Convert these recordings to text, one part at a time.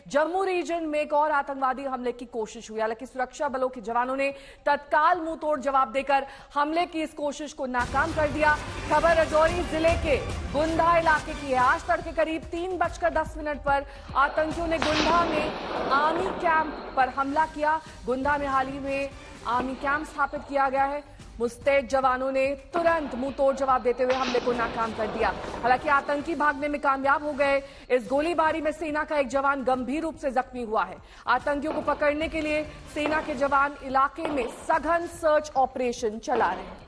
Jammu reason में एक और आतंकवादी हमले की कोशिश हुई। हालांकि सुरक्षा बलों के जवानों ने तत्काल मुंहतोड़ जवाब देकर हमले की इस कोशिश को नाकाम कर दिया। खबर राजौरी जिले के गुंधा इलाके की है। आज तड़के करीब 3:10 पर आतंकियों ने गुंधा में आर्मी कैंप पर हमला किया। गुंधा में हाल ही में आर्मी कैंप स्थापित किया गया है। मुस्तैद जवानों ने तुरंत मुंहतोड़ जवाब देते हुए हमले को नाकाम कर दिया। हालांकि आतंकी भागने में कामयाब हो गए। इस गोलीबारी में सेना का एक जवान गंभीर रूप से जख्मी हुआ है। आतंकियों को पकड़ने के लिए सेना के जवान इलाके में सघन सर्च ऑपरेशन चला रहे हैं।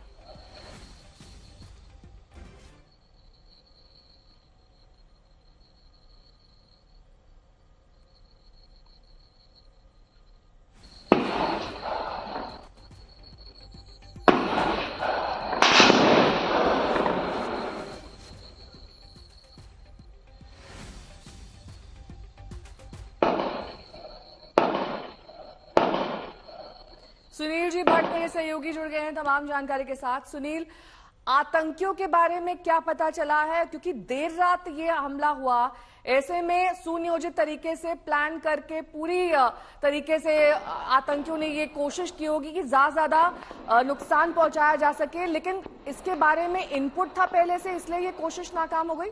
सुनील जी भट्ट मेरे सहयोगी जुड़ गए हैं तमाम जानकारी के साथ। सुनील, आतंकियों के बारे में क्या पता चला है? क्योंकि देर रात ये हमला हुआ, ऐसे में सुनियोजित तरीके से प्लान करके पूरी तरीके से आतंकियों ने ये कोशिश की होगी कि ज्यादा नुकसान पहुंचाया जा सके, लेकिन इसके बारे में इनपुट था पहले से, इसलिए ये कोशिश नाकाम हो गई।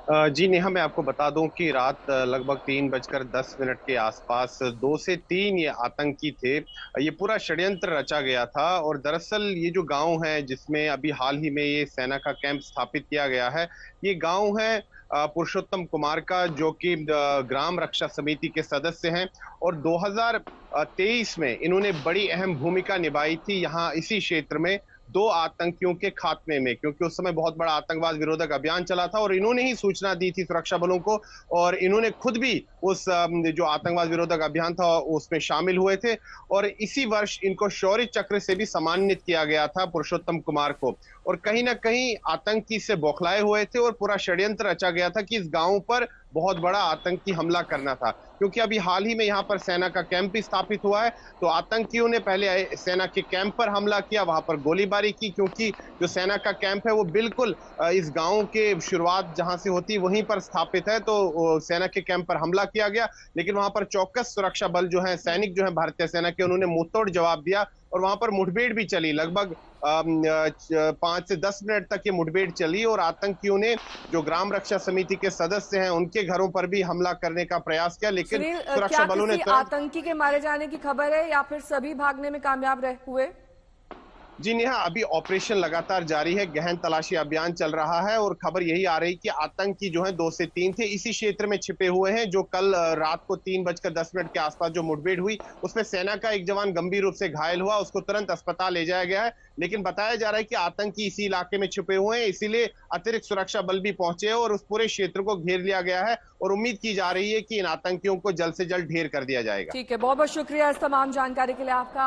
जी नेहा, मैं आपको बता दूं कि रात लगभग 3:10 के आसपास 2 से 3 ये आतंकी थे। ये पूरा षड्यंत्र रचा गया था और दरअसल ये जो गांव है जिसमें अभी हाल ही में ये सेना का कैंप स्थापित किया गया है, ये गांव है पुरुषोत्तम कुमार का, जो कि ग्राम रक्षा समिति के सदस्य हैं और 2023 में इन्होंने बड़ी अहम भूमिका निभाई थी यहाँ इसी क्षेत्र में 2 आतंकियों के खात्मे में, क्योंकि उस समय बहुत बड़ा आतंकवाद विरोधक अभियान चला था और इन्होंने ही सूचना दी थी सुरक्षा बलों को और इन्होंने खुद भी उस जो आतंकवाद विरोधक अभियान था उसमें शामिल हुए थे और इसी वर्ष इनको शौर्य चक्र से भी सम्मानित किया गया था पुरुषोत्तम कुमार को। और कहीं ना कहीं आतंकी से बौखलाए हुए थे और पूरा षड्यंत्र रचा गया था कि इस गांव पर बहुत बड़ा आतंकी हमला करना था, क्योंकि अभी हाल ही में यहाँ पर सेना का कैंप भी स्थापित हुआ है। तो आतंकियों ने पहले सेना के कैंप पर हमला किया, वहां पर गोलीबारी की, क्योंकि जो सेना का कैंप है वो बिल्कुल इस गांव के शुरुआत जहां से होती वहीं पर स्थापित है। तो सेना के कैंप पर हमला किया गया, लेकिन वहां पर चौकस सुरक्षा बल जो है, सैनिक जो है भारतीय सेना के, उन्होंने मुंहतोड़ जवाब दिया और वहां पर मुठभेड़ भी चली। लगभग 5 से 10 मिनट तक ये मुठभेड़ चली और आतंकियों ने जो ग्राम रक्षा समिति के सदस्य हैं उनके घरों पर भी हमला करने का प्रयास किया, लेकिन सुरक्षा बलों ने आतंकी के मारे जाने की खबर है या फिर सभी भागने में कामयाब हुए? जी नेहा, अभी ऑपरेशन लगातार जारी है, गहन तलाशी अभियान चल रहा है और खबर यही आ रही कि आतंकी जो है 2 से 3 थे, इसी क्षेत्र में छिपे हुए हैं। जो कल रात को 3:10 के आसपास जो मुठभेड़ हुई उसमें सेना का एक जवान गंभीर रूप से घायल हुआ, उसको तुरंत अस्पताल ले जाया गया है, लेकिन बताया जा रहा है कि आतंकी इसी इलाके में छिपे हुए हैं, इसीलिए अतिरिक्त सुरक्षा बल भी पहुंचे हैं और उस पूरे क्षेत्र को घेर लिया गया है और उम्मीद की जा रही है कि इन आतंकियों को जल्द से जल्द ढेर कर दिया जाएगा। ठीक है, बहुत बहुत शुक्रिया इस तमाम जानकारी के लिए आपका।